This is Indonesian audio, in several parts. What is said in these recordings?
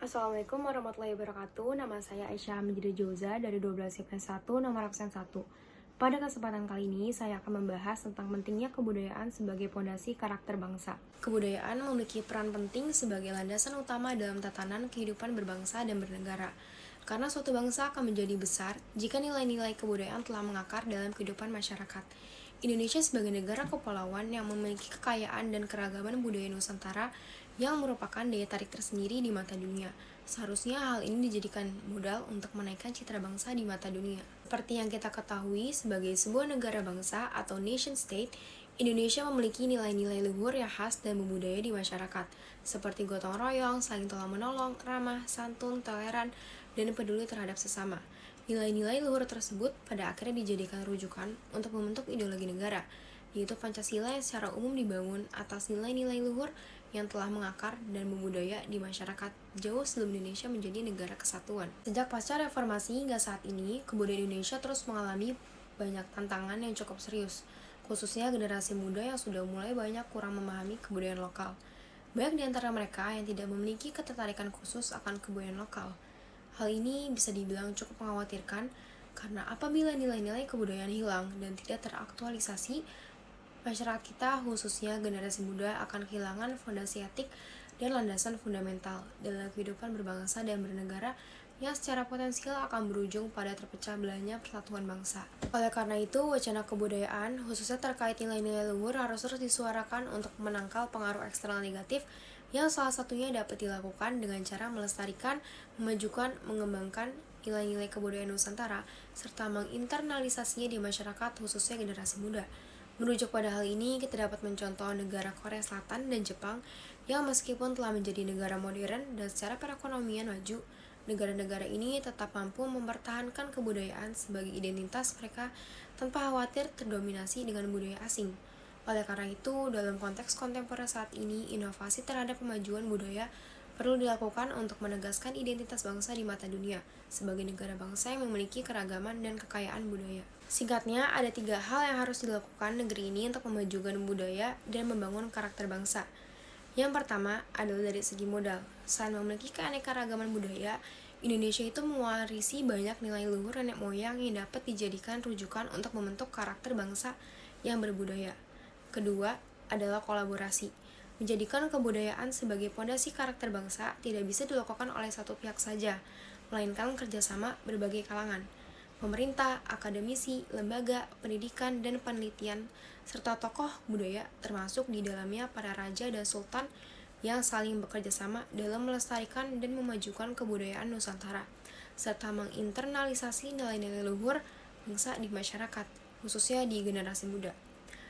Assalamualaikum warahmatullahi wabarakatuh. Nama saya Aisyah Hamidida Joza dari 12 IPS 1 nomor absen 1. Pada kesempatan kali ini, saya akan membahas tentang pentingnya kebudayaan sebagai pondasi karakter bangsa. Kebudayaan memiliki peran penting sebagai landasan utama dalam tatanan kehidupan berbangsa dan bernegara. Karena suatu bangsa akan menjadi besar jika nilai-nilai kebudayaan telah mengakar dalam kehidupan masyarakat. Indonesia sebagai negara kepulauan yang memiliki kekayaan dan keragaman budaya Nusantara yang merupakan daya tarik tersendiri di mata dunia. Seharusnya hal ini dijadikan modal untuk menaikkan citra bangsa di mata dunia. Seperti yang kita ketahui, sebagai sebuah negara bangsa atau nation state, Indonesia memiliki nilai-nilai luhur yang khas dan membudaya di masyarakat, seperti gotong royong, saling tolong-menolong, ramah, santun, toleran, dan peduli terhadap sesama. Nilai-nilai luhur tersebut pada akhirnya dijadikan rujukan untuk membentuk ideologi negara, yaitu Pancasila yang secara umum dibangun atas nilai-nilai luhur yang telah mengakar dan membudaya di masyarakat jauh sebelum Indonesia menjadi negara kesatuan. Sejak pasca reformasi hingga saat ini, kebudayaan Indonesia terus mengalami banyak tantangan yang cukup serius, khususnya generasi muda yang sudah mulai banyak kurang memahami kebudayaan lokal. Banyak di antara mereka yang tidak memiliki ketertarikan khusus akan kebudayaan lokal. Hal ini bisa dibilang cukup mengkhawatirkan karena apabila nilai-nilai kebudayaan hilang dan tidak teraktualisasi, masyarakat kita, khususnya generasi muda, akan kehilangan fondasi etik dan landasan fundamental dalam kehidupan berbangsa dan bernegara yang secara potensial akan berujung pada terpecah belahnya persatuan bangsa. Oleh karena itu, wacana kebudayaan, khususnya terkait nilai-nilai luhur, harus terus disuarakan untuk menangkal pengaruh eksternal negatif yang salah satunya dapat dilakukan dengan cara melestarikan, memajukan, mengembangkan nilai-nilai kebudayaan Nusantara, serta menginternalisasinya di masyarakat, khususnya generasi muda. Merujuk pada hal ini, kita dapat mencontoh negara Korea Selatan dan Jepang yang meskipun telah menjadi negara modern dan secara perekonomian maju, negara-negara ini tetap mampu mempertahankan kebudayaan sebagai identitas mereka tanpa khawatir terdominasi dengan budaya asing. Oleh karena itu, dalam konteks kontemporer saat ini, inovasi terhadap kemajuan budaya perlu dilakukan untuk menegaskan identitas bangsa di mata dunia sebagai negara bangsa yang memiliki keragaman dan kekayaan budaya. Singkatnya, ada 3 hal yang harus dilakukan negeri ini untuk memajukan budaya dan membangun karakter bangsa. Yang pertama adalah dari segi modal. Selain memiliki keanekaragaman budaya, Indonesia itu mewarisi banyak nilai luhur nenek moyang yang dapat dijadikan rujukan untuk membentuk karakter bangsa yang berbudaya. Kedua adalah kolaborasi. Menjadikan kebudayaan sebagai pondasi karakter bangsa tidak bisa dilakukan oleh satu pihak saja, melainkan kerjasama berbagai kalangan. Pemerintah, akademisi, lembaga, pendidikan, dan penelitian, serta tokoh budaya termasuk di dalamnya para raja dan sultan yang saling bekerja sama dalam melestarikan dan memajukan kebudayaan Nusantara, serta menginternalisasi nilai-nilai luhur bangsa di masyarakat, khususnya di generasi muda.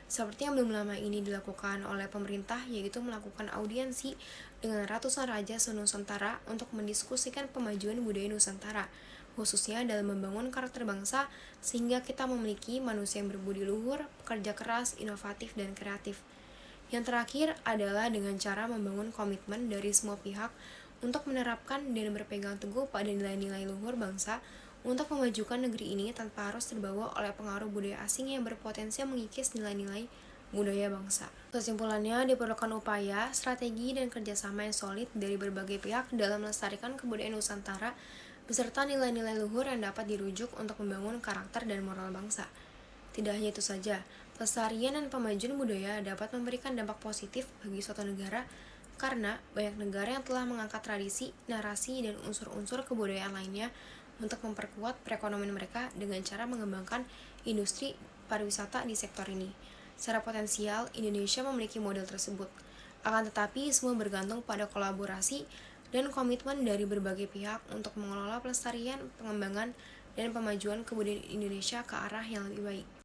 Seperti yang belum lama ini dilakukan oleh pemerintah, yaitu melakukan audiensi dengan ratusan raja se-Nusantara untuk mendiskusikan pemajuan budaya Nusantara, khususnya dalam membangun karakter bangsa sehingga kita memiliki manusia yang berbudi luhur, pekerja keras, inovatif, dan kreatif. Yang terakhir adalah dengan cara membangun komitmen dari semua pihak untuk menerapkan dan berpegang teguh pada nilai-nilai luhur bangsa untuk memajukan negeri ini tanpa harus terbawa oleh pengaruh budaya asing yang berpotensi mengikis nilai-nilai budaya bangsa. Kesimpulannya, diperlukan upaya, strategi, dan kerjasama yang solid dari berbagai pihak dalam melestarikan kebudayaan Nusantara beserta nilai-nilai luhur yang dapat dirujuk untuk membangun karakter dan moral bangsa. Tidak hanya itu saja, pelestarian dan pemajuan budaya dapat memberikan dampak positif bagi suatu negara karena banyak negara yang telah mengangkat tradisi, narasi, dan unsur-unsur kebudayaan lainnya untuk memperkuat perekonomian mereka dengan cara mengembangkan industri pariwisata di sektor ini. Secara potensial, Indonesia memiliki model tersebut. Akan tetapi, semua bergantung pada kolaborasi dan komitmen dari berbagai pihak untuk mengelola pelestarian, pengembangan, dan pemajuan kebudayaan Indonesia ke arah yang lebih baik.